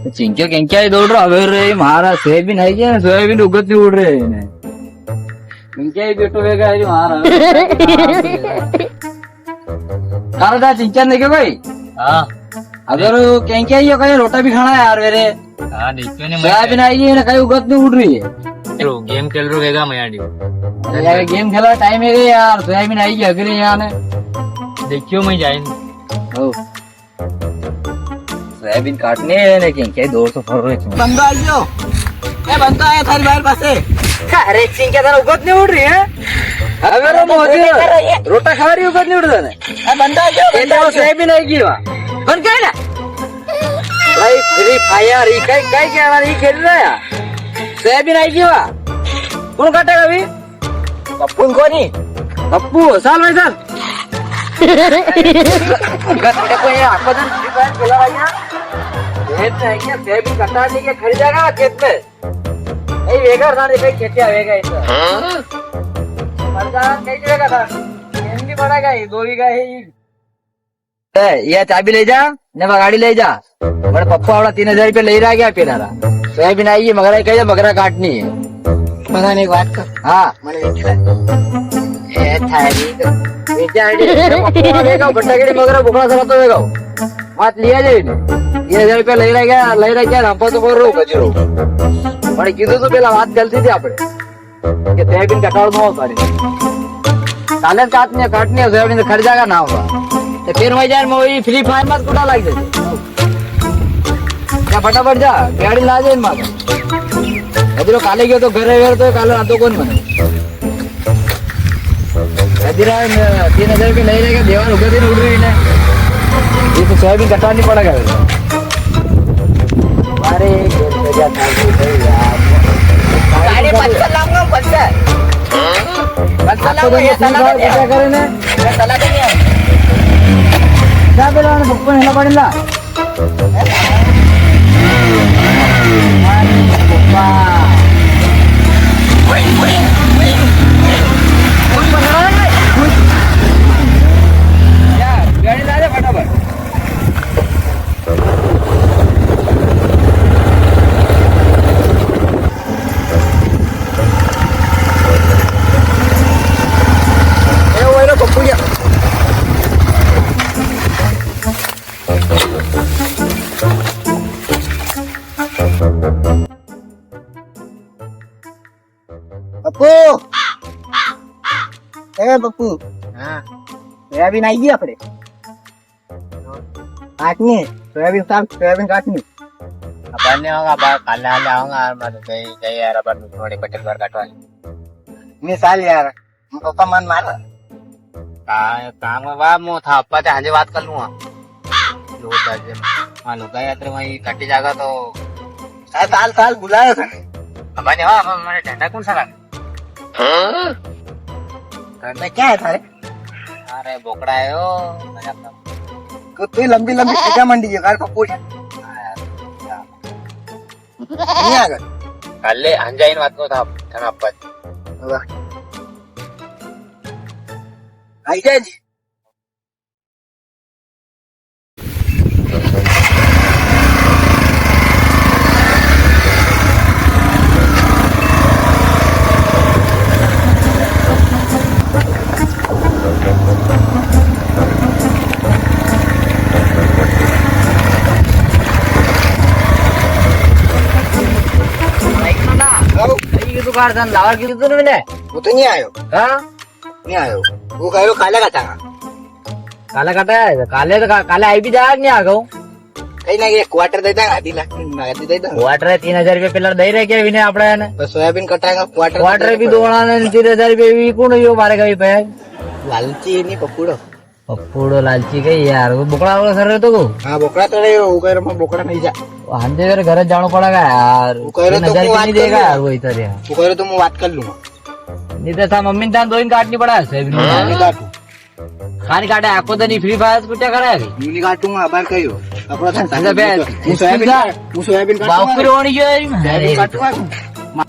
चिंक्या किंक्या दौड़ रहा अवेर रे महारा सोयाबीन है क्या सोयाबीन उगत नहीं उड़ रहे हैं किंक्या ही बेटो वेगा है महारा कारो दा चिंक्या नहीं क्या भाई हाँ अगर किंक्या ही कहीं रोटा भी खाना है यार मेरे हाँ देखियो ने सोयाबीन आई है ना कहीं उगत नहीं उड़ रही है गेम खेल रो वेगा मैं आड़ी यार गेम खेला टाइम है यार सोयाबीन आई है अगले यहाँ ने देखियो मैं जाइन ओ सोयाबीन काटने है लेकिन क्या दौड़ तो फर रहे बंदा आइयो ए बंदा आया थारी बाहर पासे अरे चिंक्या तेरा उगत नहीं उड़ रही है अगर मोदी रोटा खा रही उगत नहीं उड़ रहा है बंदा आइयो ये तो सोयाबीन आएगी वहाँ बन गए ना भाई फ्री फायर ये काय काय क्या वाला ये खेल रहा है सोयाबीन आएगी वहाँ कौन काटेगा अभी पप्पू को नहीं पप्पू साल भाई साल सोयाबीन कटाने के खरीदेगा खेत में नहीं वेगा खेती आवेगा भी बढ़ेगा दो बीघा है ये चाबी ले जा ने गाड़ी ले जा बड़े पप्पू आवड़ा 3,000 रुपया ले रहा गया पेनारा सोयाबीन आई है मगरा कही मगरा काटनी है बताने की बात कर हाँ मैंने मगरा बुकड़ा सरा तो वेगा बात लिया जाए 3,000 रुपया ले रहा क्या रामपा तो बोल रहा हूँ कचरो मैंने कीधु तो पहला बात चलती थी आपने कि सोयाबीन कटाव न हो सारी काले काटनी है सोयाबीन खर्चागा ना होगा तो फिर वही जाए वही फ्री फायर मत कुटा लग जाए क्या फटाफट जा गाड़ी ला जाए माता यदि काले गए तो घरे वेर तो काले आतो कौन बने यदि 3,000 रुपये नहीं रहेगा देवान उगत ही उड़ रही है ये तो सोयाबीन कटानी पड़ेगा अरे गाड़ी ला दे फटाफट पप्पू पप्पू हाँ सोयाबीन आई अपने काटनी सोयाबीन काटनी अपन ने होगा काले हाले आऊंगा मैं गई यार अपन थोड़ी पटेल बार काटवा मिसाल यार पप्पा मन मार काम बा मो था अपा ते हाजे बात कर लूंगा लोग दाजे मान लो गया तो वही कटी जागा तो साल बुलाया था अपन ने हाँ मैंने डंडा कौन सा लगा करना क्या है थारे अरे बोकड़ा है ओ तो तू लंबी क्या मंडी है कार पप्पू नहीं आ गए काले अंजाइन बात को था थाना अपा आई जाए जी लावर की तो मैंने वो तो नहीं आयो हाँ नहीं आयो वो कह लो काले काटा है काले तो काले आई भी जाएगा नहीं आ गो कहीं ना क्वार्टर देता है आधी लाख क्वार्टर है 3,000 रुपये पिलर दे रहे क्या विने आपड़े ने तो सोयाबीन कटाएगा क्वार्टर भी दोड़ा ने 3,000 रुपये भी कौन यो मारे कभी पे लालची नहीं पप्पूड़ो लालची गई यार वो बोकड़ा वाला सर तो को हाँ बोकड़ा तो नहीं वो कह रहा बोकड़ा नहीं जा हमने घर घर जाना पड़ेगा यार वो कह रहा तो नहीं देगा यार वो इधर यार वो कह रहा तो मैं बात कर लूंगा नहीं तो था मम्मी ने दो दिन काटनी पड़ा है खानी काटा आपको तो नहीं फ्री फायर कुछ करा है नहीं काटूंगा बाहर कही हो अपना सोयाबीन काटूंगा no